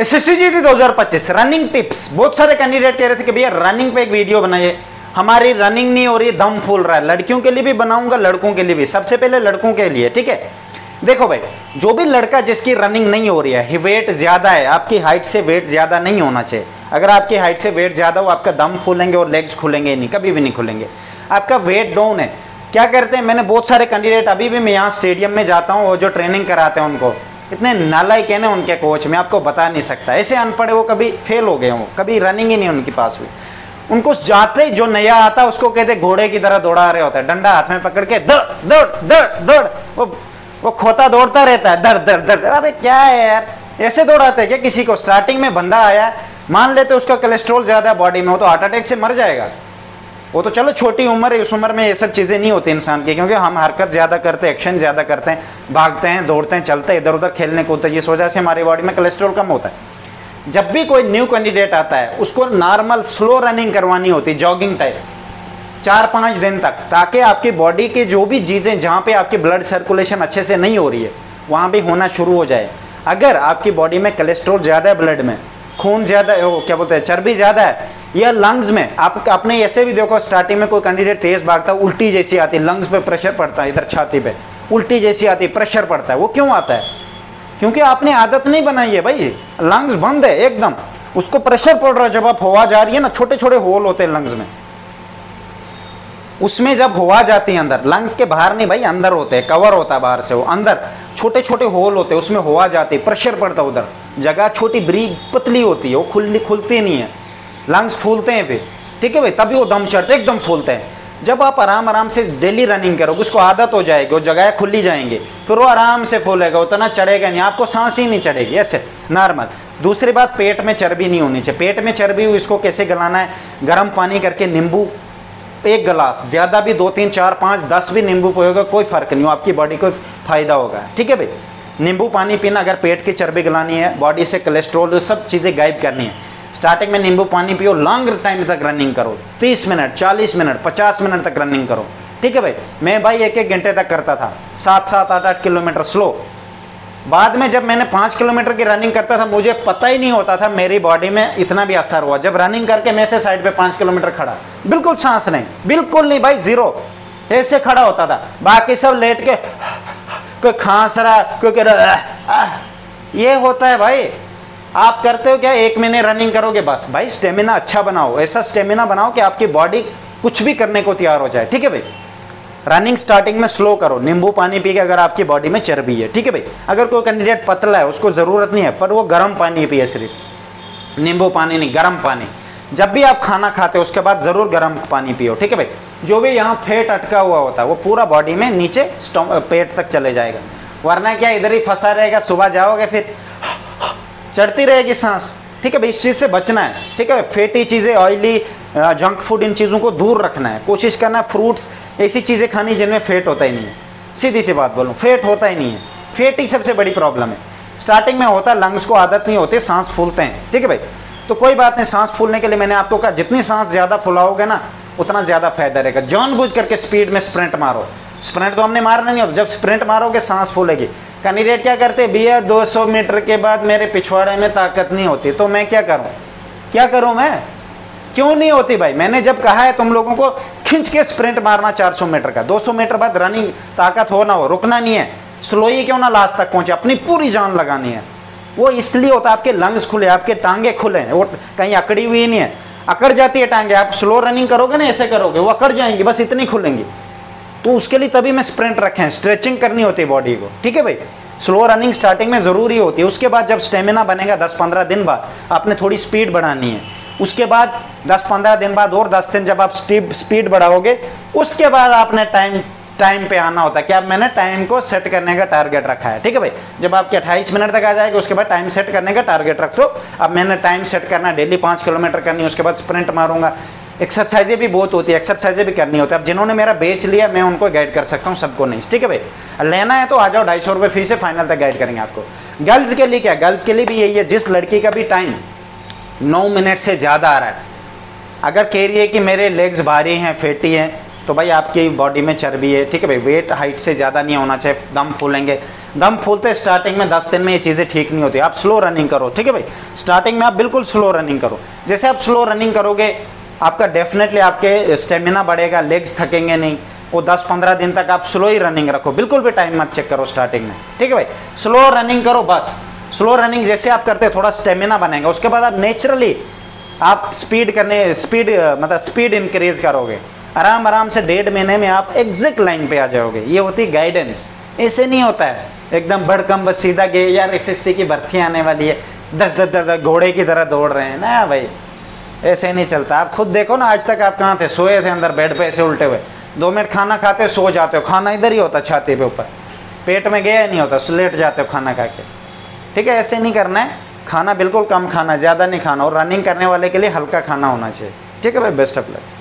SSCGD 2025 running tips. बहुत सारे candidate कह रहे थे कि भैया रनिंग पे एक वीडियो बनाइए, हमारी रनिंग नहीं हो रही, दम फूल रहा है। लड़कियों के लिए भी बनाऊंगा, लड़कों के लिए भी। सबसे पहले लड़कों के लिए, ठीक है। देखो भाई, जो भी लड़का जिसकी रनिंग नहीं हो रही है, वेट ज्यादा है, आपकी हाइट से वेट ज्यादा नहीं होना चाहिए। अगर आपकी हाइट से वेट ज्यादा हो, आपका दम फूलेंगे और लेग्स खुलेंगे नहीं, कभी भी नहीं खुलेंगे। आपका वेट डाउन है, क्या करते हैं, मैंने बहुत सारे कैंडिडेट, अभी भी मैं यहाँ स्टेडियम में जाता हूँ, वो जो ट्रेनिंग कराते हैं उनको, इतने नालायक है ना उनके कोच, मैं आपको बता नहीं सकता। ऐसे अनपढ़ वो कभी फेल हो गए, वो कभी रनिंग ही नहीं उनके पास हुई। उनको जाते ही जो नया आता उसको कहते घोड़े की तरह दौड़ा रहे होते हैं, डंडा हाथ में पकड़ के दौड़ दौड़ दौड़ दौड़, वो खोता दौड़ता रहता है, दर दर दर। अबे क्या है यार, ऐसे दौड़ाते हैं क्या किसी को? स्टार्टिंग में बंदा आया, मान लेते उसका कोलेस्ट्रॉल ज्यादा है बॉडी में, वो तो हार्ट अटैक से मर जाएगा। वो तो चलो छोटी उम्र है, उस उम्र में ये सब चीजें नहीं होती इंसान की, क्योंकि हम हरकत ज्यादा करते हैं, एक्शन ज्यादा करते हैं, भागते हैं, दौड़ते हैं, चलते हैं, इधर उधर खेलने कूदते हैं, इस वजह से हमारी बॉडी में कोलेस्ट्रॉल कम होता है। जब भी कोई न्यू कैंडिडेट आता है, उसको नॉर्मल स्लो रनिंग करवानी होती है, जॉगिंग टाइप, 4-5 दिन तक, ताकि आपकी बॉडी के जो भी चीजें, जहाँ पे आपकी ब्लड सर्कुलेशन अच्छे से नहीं हो रही है, वहाँ भी होना शुरू हो जाए। अगर आपकी बॉडी में कोलेस्ट्रॉल ज्यादा है, ब्लड में खून ज्यादा, क्या बोलते हैं, चर्बी ज्यादा है, या लंग्स में, आप आपने ऐसे भी देखो, स्टार्टिंग में कोई कैंडिडेट तेज भागता है, उल्टी जैसी आती है, लंग्स पे प्रेशर पड़ता है, इधर छाती पे उल्टी जैसी आती है, प्रेशर पड़ता है। वो क्यों आता है? क्योंकि आपने आदत नहीं बनाई है भाई, लंग्स बंद है एकदम, उसको प्रेशर पड़ रहा है। जब आप हवा जा रही है ना, छोटे छोटे होल होते हैं लंग्स में, उसमें जब हवा जाती है अंदर, लंग्स के बाहर नहीं भाई, अंदर होते हैं, कवर होता है बाहर से, वो अंदर छोटे छोटे होल होते हैं, उसमें हवा जाती है, प्रेशर पड़ता है उधर, जगह छोटी ब्रीद पतली होती है, वो खुलती नहीं है, लंग्स फूलते हैं फिर, ठीक है भाई, तभी वो दम चढ़ते एकदम फूलते हैं। जब आप आराम आराम से डेली रनिंग करोगे, उसको आदत हो जाएगी, वो जगह खुली जाएंगे, फिर वो आराम से फूलेगा, उतना चढ़ेगा नहीं, आपको सांस ही नहीं चढ़ेगी, ऐसे नॉर्मल। दूसरी बात, पेट में चर्बी नहीं होनी चाहिए। पेट में चर्बी हुई, इसको कैसे गलाना है? गर्म पानी करके नींबू 1 गिलास, ज्यादा भी 2, 3, 4, 5, 10 भी नींबू पियोगे, कोई फर्क नहीं हो, आपकी बॉडी को फायदा होगा, ठीक है भाई। नींबू पानी पीना, अगर पेट की चर्बी गलानी है, बॉडी से कोलेस्ट्रॉल, सब चीजें गायब करनी है, स्टार्टिंग में नींबू पानी पियो, लॉन्ग टाइम तक रनिंग करो, 30 मिनट, 40 मिनट, 50 मिनट तक रनिंग करो, ठीक है भाई। मैं भाई 1-1 घंटे तक करता था, 7-7, 8-8 किलोमीटर स्लो। बाद में जब मैंने 5 किलोमीटर की रनिंग करता था, मुझे पता ही नहीं होता था मेरी बॉडी में इतना भी असर हुआ। जब रनिंग करके मैं से साइड पे 5 किलोमीटर खड़ा, बिल्कुल सांस नहीं, बिल्कुल नहीं भाई, जीरो, ऐसे खड़ा होता था। बाकी सब लेट के, कोई खांस रहा, कोई कह रहा, ये होता है भाई। आप करते हो क्या? 1 महीने रनिंग करोगे बस भाई, स्टेमिना अच्छा बनाओ, ऐसा स्टेमिना बनाओ कि आपकी बॉडी कुछ भी करने को तैयार हो जाए, ठीक है भाई। रनिंग स्टार्टिंग में स्लो करो, नींबू पानी पी के, अगर आपकी बॉडी में चर्बी है, ठीक है भाई। अगर कोई कैंडिडेट पतला है, उसको जरूरत नहीं है, पर वो गर्म पानी पिए, सिर्फ नींबू पानी नहीं, गर्म पानी। जब भी आप खाना खाते हो उसके बाद जरूर गर्म पानी पियो, ठीक है भाई। जो भी यहाँ फेट अटका हुआ होता है वो पूरा बॉडी में नीचे पेट तक चले जाएगा, वरना क्या इधर ही फंसा रहेगा, सुबह जाओगे फिर चढ़ती रहेगी सांस, ठीक है भाई। इस चीज से बचना है, ठीक है। फैटी चीजें, ऑयली, जंक फूड, इन चीजों को दूर रखना है, कोशिश करना है फ्रूट्स, ऐसी चीजें खानी जिनमें फैट होता ही नहीं है। सीधी सी बात बोलूं, फैट होता ही नहीं है, फैट ही सबसे बड़ी प्रॉब्लम है। स्टार्टिंग में होता है, लंग्स को आदत नहीं होती, सांस फूलते हैं, ठीक है भाई। तो कोई बात नहीं, सांस फूलने के लिए मैंने आपको कहा, जितनी सांस ज्यादा फुलाओगे ना, उतना ज्यादा फायदा रहेगा। जानबूझ करके स्पीड में स्प्रिंट मारो, स्प्रिंट तो हमने मारना नहीं होता, जब स्प्रिंट मारोगे सांस फूलेगी। कैंडिडेट क्या करते हैं, भैया 200 मीटर के बाद मेरे पिछवाड़े में ताकत नहीं होती, तो मैं क्या करूं? क्या करूं मैं? क्यों नहीं होती भाई? मैंने जब कहा है तुम लोगों को खींच के स्प्रिंट मारना 400 मीटर का, 200 मीटर बाद रनिंग, ताकत हो ना हो, रुकना नहीं है, स्लो ही क्यों ना लास्ट तक पहुंचे, अपनी पूरी जान लगानी है। वो इसलिए होता है, आपके लंग्स खुले, आपके टांगे खुले, वो कहीं अकड़ी हुई नहीं है। अकड़ जाती है टांगे, आप स्लो रनिंग करोगे ना, ऐसे करोगे, वो अकड़ जाएंगी, बस इतनी खुलेंगी। तो उसके लिए तभी मैं स्प्रिंट रखे हैं, स्ट्रेचिंग करनी होती है बॉडी को, ठीक है भाई। स्लो रनिंग स्टार्टिंग में जरूरी होती है, उसके बाद जब स्टेमिना बनेगा 10-15 दिन बाद आपने थोड़ी स्पीड बढ़ानी है। उसके बाद 10-15 दिन बाद और 10 दिन जब आप स्पीड बढ़ाओगे, उसके बाद आपने टाइम पे आना होता है। क्या मैंने टाइम को सेट करने का टारगेट रखा है, ठीक है भाई। जब आपके 28 मिनट तक आ जाएगा, उसके बाद टाइम सेट करने का टारगेट रख दो। अब मैंने टाइम सेट करना, डेली 5 किलोमीटर करनी, उसके बाद स्प्रिंट मारूंगा। एक्सरसाइजें भी बहुत होती है, एक्सरसाइजें भी करनी होती है। अब जिन्होंने मेरा बेच लिया, मैं उनको गाइड कर सकता हूँ, सबको नहीं, ठीक है भाई। लेना है तो आ जाओ, 250 रुपये फीस है, फाइनल तक गाइड करेंगे आपको। गर्ल्स के लिए क्या, गर्ल्स के लिए भी यही है, जिस लड़की का भी टाइम 9 मिनट से ज़्यादा आ रहा है, अगर कह रही है कि मेरे लेग्स भारी हैं, फैटी हैं, तो भाई आपकी बॉडी में चर्बी है, ठीक है भाई। वेट हाइट से ज़्यादा नहीं होना चाहिए, दम फूलेंगे। दम फूलते स्टार्टिंग में 10 दिन में ये चीज़ें ठीक नहीं होती। आप स्लो रनिंग करो, ठीक है भाई। स्टार्टिंग में आप बिल्कुल स्लो रनिंग करो। जैसे आप स्लो रनिंग करोगे आपका डेफिनेटली आपके स्टेमिना बढ़ेगा, लेग्स थकेंगे नहीं। वो 10-15 दिन तक आप स्लो ही रनिंग रखो, बिल्कुल भी टाइम मत चेक करो स्टार्टिंग में, ठीक है भाई। स्लो रनिंग करो बस। स्लो रनिंग जैसे आप करते थोड़ा स्टेमिना बनेगा, उसके बाद आप नेचुरली आप स्पीड इंक्रीज करोगे। आराम आराम से 1.5 महीने में आप एग्जैक्ट लाइन पे आ जाओगे। ये होती गाइडेंस। ऐसे नहीं होता है एकदम भड़कम बस सीधा गए यार एसएससी की भर्ती आने वाली है, दर दर दर घोड़े की तरह दौड़ रहे हैं ना भाई, ऐसे नहीं चलता। आप खुद देखो ना, आज तक आप कहाँ थे? सोए थे अंदर बेड पे ऐसे उल्टे हुए। 2 मिनट खाना खाते सो जाते हो, खाना इधर ही होता छाती पे ऊपर, पेट में गया ही नहीं होता, लेट जाते हो खाना खा के, ठीक है। ऐसे नहीं करना है। खाना बिल्कुल कम खाना, ज़्यादा नहीं खाना, और रनिंग करने वाले के लिए हल्का खाना होना चाहिए, ठीक है भाई। Best of luck.